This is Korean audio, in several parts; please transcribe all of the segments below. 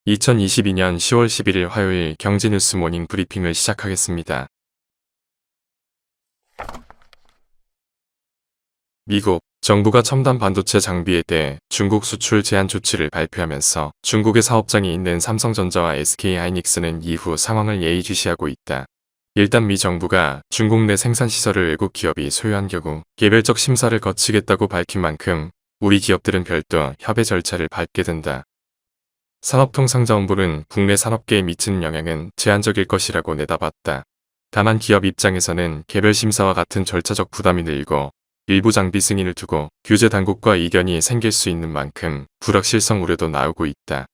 2022년 10월 11일 화요일 경제뉴스 모닝 브리핑을 시작하겠습니다. 미국 정부가 첨단 반도체 장비에 대해 중국 수출 제한 조치를 발표하면서 중국의 사업장이 있는 삼성전자와 SK하이닉스는 이후 상황을 예의주시하고 있다. 일단 미 정부가 중국 내 생산시설을 외국 기업이 소유한 경우 개별적 심사를 거치겠다고 밝힌 만큼 우리 기업들은 별도 협의 절차를 밟게 된다. 산업통상자원부는 국내 산업계에 미치는 영향은 제한적일 것이라고 내다봤다. 다만 기업 입장에서는 개별 심사와 같은 절차적 부담이 늘고 일부 장비 승인을 두고 규제 당국과 이견이 생길 수 있는 만큼 불확실성 우려도 나오고 있다.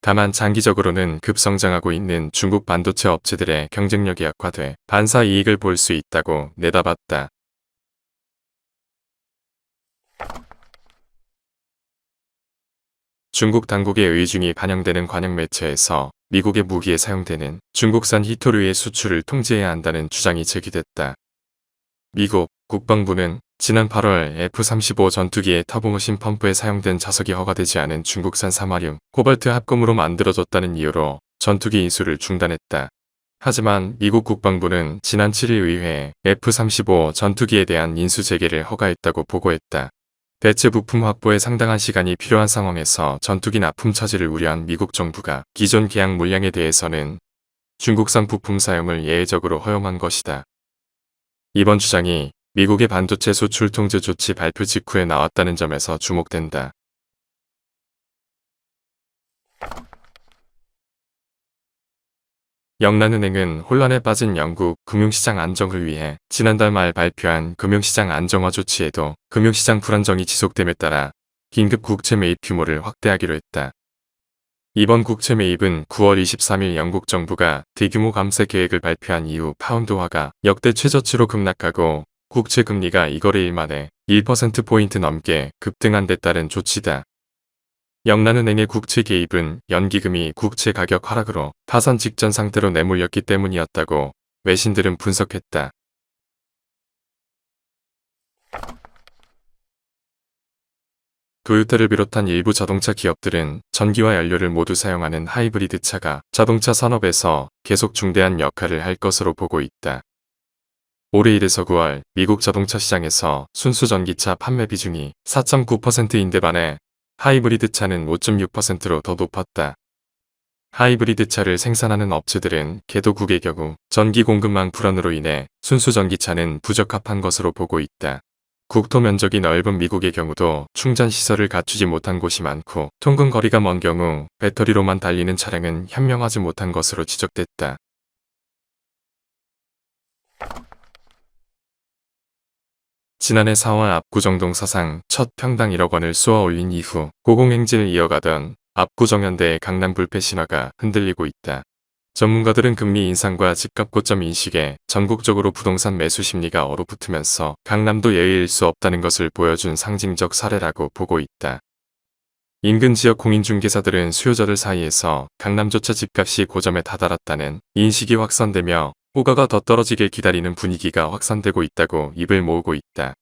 다만 장기적으로는 급성장하고 있는 중국 반도체 업체들의 경쟁력이 악화돼 반사 이익을 볼 수 있다고 내다봤다. 중국 당국의 의중이 반영되는 관영 매체에서 미국의 무기에 사용되는 중국산 히토류의 수출을 통제해야 한다는 주장이 제기됐다. 미국 국방부는 지난 8월 F-35 전투기의 터보머신 펌프에 사용된 자석이 허가되지 않은 중국산 사마륨, 코발트 합금으로 만들어졌다는 이유로 전투기 인수를 중단했다. 하지만 미국 국방부는 지난 7일 의회에 F-35 전투기에 대한 인수 재개를 허가했다고 보고했다. 대체 부품 확보에 상당한 시간이 필요한 상황에서 전투기 납품 차질을 우려한 미국 정부가 기존 계약 물량에 대해서는 중국산 부품 사용을 예외적으로 허용한 것이다. 이번 주장이 미국의 반도체 수출 통제 조치 발표 직후에 나왔다는 점에서 주목된다. 영란은행은 혼란에 빠진 영국 금융시장 안정을 위해 지난달 말 발표한 금융시장 안정화 조치에도 금융시장 불안정이 지속됨에 따라 긴급 국채 매입 규모를 확대하기로 했다. 이번 국채 매입은 9월 23일 영국 정부가 대규모 감세 계획을 발표한 이후 파운드화가 역대 최저치로 급락하고 국채 금리가 이거래일 만에 1%포인트 넘게 급등한 데 따른 조치다. 영란은행의 국채 개입은 연기금이 국채 가격 하락으로 파산 직전 상태로 내몰렸기 때문이었다고 외신들은 분석했다. 토요타를 비롯한 일부 자동차 기업들은 전기와 연료를 모두 사용하는 하이브리드 차가 자동차 산업에서 계속 중대한 역할을 할 것으로 보고 있다. 올해 1에서 9월 미국 자동차 시장에서 순수 전기차 판매 비중이 4.9%인데 반해 하이브리드 차는 5.6%로 더 높았다. 하이브리드 차를 생산하는 업체들은 개도국의 경우 전기 공급망 불안으로 인해 순수 전기차는 부적합한 것으로 보고 있다. 국토 면적이 넓은 미국의 경우도 충전 시설을 갖추지 못한 곳이 많고 통근 거리가 먼 경우 배터리로만 달리는 차량은 현명하지 못한 것으로 지적됐다. 지난해 4월 압구정동 사상 첫 평당 1억 원을 쏘아 올린 이후 고공행진을 이어가던 압구정현대의 강남 불패 신화가 흔들리고 있다. 전문가들은 금리 인상과 집값 고점 인식에 전국적으로 부동산 매수 심리가 얼어붙으면서 강남도 예외일 수 없다는 것을 보여준 상징적 사례라고 보고 있다. 인근 지역 공인중개사들은 수요자들 사이에서 강남조차 집값이 고점에 다다랐다는 인식이 확산되며 호가가 더 떨어지길 기다리는 분위기가 확산되고 있다고 입을 모으고 있다.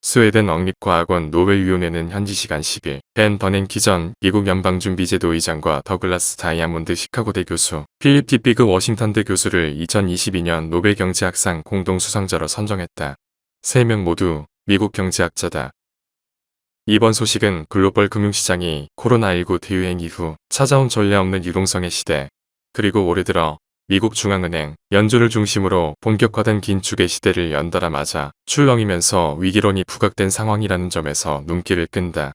스웨덴 왕립과학원 노벨위원회는 현지 시간 10일 벤 버냉키 전 미국 연방준비제도 의장과 더글라스 다이아몬드 시카고대 교수, 필립 디피그 워싱턴대 교수를 2022년 노벨 경제학상 공동수상자로 선정했다. 3명 모두 미국 경제학자다. 이번 소식은 글로벌 금융시장이 코로나19 대유행 이후 찾아온 전례 없는 유동성의 시대, 그리고 올해 들어 미국 중앙은행, 연준을 중심으로 본격화된 긴축의 시대를 연달아 맞아 출렁이면서 위기론이 부각된 상황이라는 점에서 눈길을 끈다.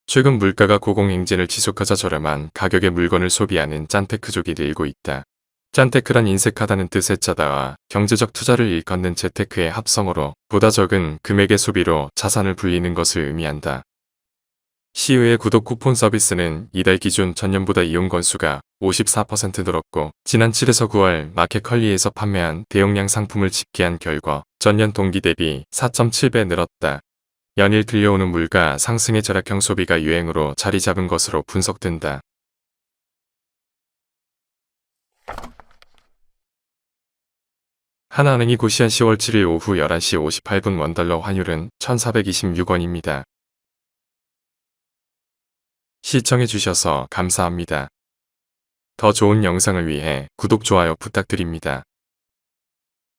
최근 물가가 고공행진을 지속하자 저렴한 가격의 물건을 소비하는 짠테크족이 늘고 있다. 짠테크란 인색하다는 뜻의 짜다와 경제적 투자를 일컫는 재테크의 합성어로 보다 적은 금액의 소비로 자산을 불리는 것을 의미한다. 시의회 구독 쿠폰 서비스는 이달 기준 전년보다 이용 건수가 54% 늘었고 지난 7에서 9월 마켓컬리에서 판매한 대용량 상품을 집계한 결과 전년 동기 대비 4.7배 늘었다. 연일 들려오는 물가 상승의 절약형 소비가 유행으로 자리 잡은 것으로 분석된다. 하나은행이 고시한 10월 7일 오후 11시 58분 원달러 환율은 1,426원입니다. 시청해주셔서 감사합니다. 더 좋은 영상을 위해 구독, 좋아요 부탁드립니다.